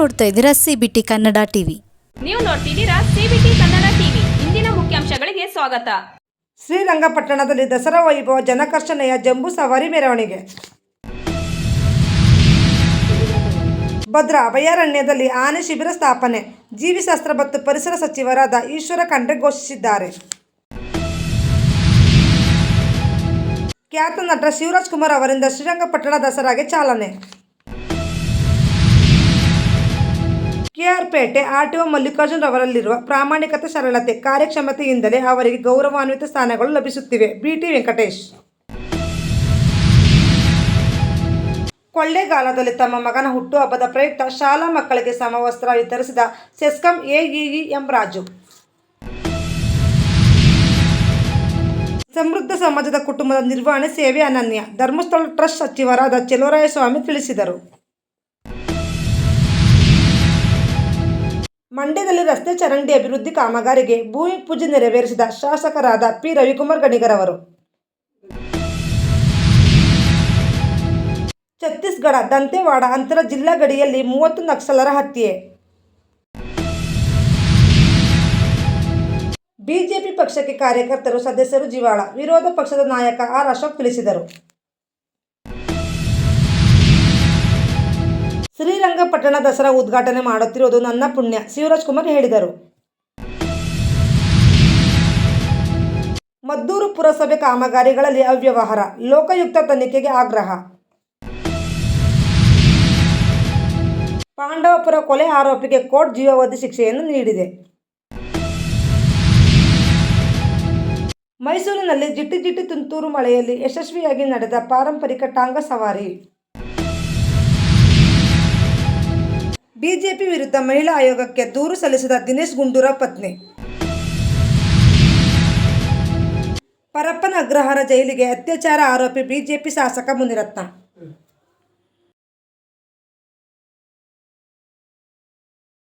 ನೋಡ್ತಾ ಇದ್ದೀರಾ CBT Kannada TV. ನೀವು ನೋಡ್ತಿದ್ದೀರಾ ಸಿಬಿಟಿ ಕನ್ನಡ ಟಿವಿ. ಇಂದಿನ ಮುಖ್ಯಾಂಶಗಳಿಗೆ ಸ್ವಾಗತ. ಶ್ರೀರಂಗಪಟ್ಟಣದಲ್ಲಿ ದಸರಾ ವೈಭವ, ಜನಕರ್ಷಣೆಯ ಜಂಬೂ ಸವಾರಿ ಮೆರವಣಿಗೆ. ಭದ್ರಾ ಅಭಯಾರಣ್ಯದಲ್ಲಿ ಆನೆ ಶಿಬಿರ ಸ್ಥಾಪನೆ, ಜೀವಿಶಾಸ್ತ್ರ ಮತ್ತು ಪರಿಸರ ಸಚಿವರಾದ ಈಶ್ವರ ಖಂಡ್ರೆ ಘೋಷಿಸಿದ್ದಾರೆ. ಖ್ಯಾತ ನಟ ಶಿವರಾಜ್ ಕುಮಾರ್ ಅವರಿಂದ ಶ್ರೀರಂಗಪಟ್ಟಣ ದಸರಾಗೆ ಚಾಲನೆ. ಕೆಆರ್ಪೇಟೆ ಆರ್ಟಿಒ ಮಲ್ಲಿಕಾರ್ಜುನ್ ಅವರಲ್ಲಿರುವ ಪ್ರಾಮಾಣಿಕತೆ, ಸರಳತೆ, ಕಾರ್ಯಕ್ಷಮತೆಯಿಂದಲೇ ಅವರಿಗೆ ಗೌರವಾನ್ವಿತ ಸ್ಥಾನಗಳು ಲಭಿಸುತ್ತಿವೆ. ಬಿಟಿ ವೆಂಕಟೇಶ್. ಕೊಳ್ಳೇಗಾಲದಲ್ಲಿ ತಮ್ಮ ಮಗನ ಹುಟ್ಟುಹಬ್ಬದ ಪ್ರಯುಕ್ತ ಶಾಲಾ ಮಕ್ಕಳಿಗೆ ಸಮವಸ್ತ್ರ ವಿತರಿಸಿದ ಸೆಸ್ಕಾಂ ಎಇಇ ಎಂ ರಾಜು. ಸಮೃದ್ಧ ಸಮಾಜದ ಕುಟುಂಬದ ನಿರ್ವಹಣೆ ಸೇವೆ ಅನನ್ಯ, ಧರ್ಮಸ್ಥಳ ಟ್ರಸ್ಟ್ ಸಚಿವರಾದ ಚೆಲುವರಾಯಸ್ವಾಮಿ ತಿಳಿಸಿದರು. ಮಂಡ್ಯದಲ್ಲಿ ರಸ್ತೆ ಚರಂಡಿ ಅಭಿವೃದ್ಧಿ ಕಾಮಗಾರಿಗೆ ಭೂಮಿ ಪೂಜೆ ನೆರವೇರಿಸಿದ ಶಾಸಕರಾದ ಪಿ ರವಿಕುಮಾರ್ ಗಣಿಗರ್ ಅವರು. ಛತ್ತೀಸ್ಗಢ ದಂತೆವಾಡ ಅಂತರ ಜಿಲ್ಲಾ ಗಡಿಯಲ್ಲಿ 30 ನಕ್ಸಲರ ಹತ್ಯೆ. ಬಿಜೆಪಿ ಪಕ್ಷಕ್ಕೆ ಕಾರ್ಯಕರ್ತರು, ಸದಸ್ಯರು ಜೀವಾಳ, ವಿರೋಧ ಪಕ್ಷದ ನಾಯಕ ಆರ್ ಅಶೋಕ್ ತಿಳಿಸಿದರು. ಶ್ರೀರಂಗಪಟ್ಟಣ ದಸರಾ ಉದ್ಘಾಟನೆ ಮಾಡುತ್ತಿರುವುದು ನನ್ನ ಪುಣ್ಯ, ಶಿವರಾಜ್ ಕುಮಾರ್ ಹೇಳಿದರು. ಮದ್ದೂರು ಪುರಸಭೆ ಕಾಮಗಾರಿಗಳಲ್ಲಿ ಅವ್ಯವಹಾರ, ಲೋಕಾಯುಕ್ತ ತನಿಖೆಗೆ ಆಗ್ರಹ. ಪಾಂಡವಪುರ ಕೊಲೆ ಆರೋಪಿಗೆ ಕೋರ್ಟ್ ಜೀವಾವಧಿ ಶಿಕ್ಷೆಯನ್ನು ನೀಡಿದೆ. ಮೈಸೂರಿನಲ್ಲಿ ಜಿಟಿ ಜಿಟಿ ತುಂತುರು ಮಳೆಯಲ್ಲಿ ಯಶಸ್ವಿಯಾಗಿ ನಡೆದ ಪಾರಂಪರಿಕ ಟಾಂಗ ಸವಾರಿ. ಬಿಜೆಪಿ ವಿರುದ್ಧ ಮಹಿಳಾ ಆಯೋಗಕ್ಕೆ ದೂರು ಸಲ್ಲಿಸಿದ ದಿನೇಶ್ ಗುಂಡೂರಾವ್ ಪತ್ನಿ. ಪರಪ್ಪನ ಅಗ್ರಹಾರ ಜೈಲಿಗೆ ಅತ್ಯಾಚಾರ ಆರೋಪಿ ಬಿಜೆಪಿ ಶಾಸಕ ಮುನಿರತ್ನ.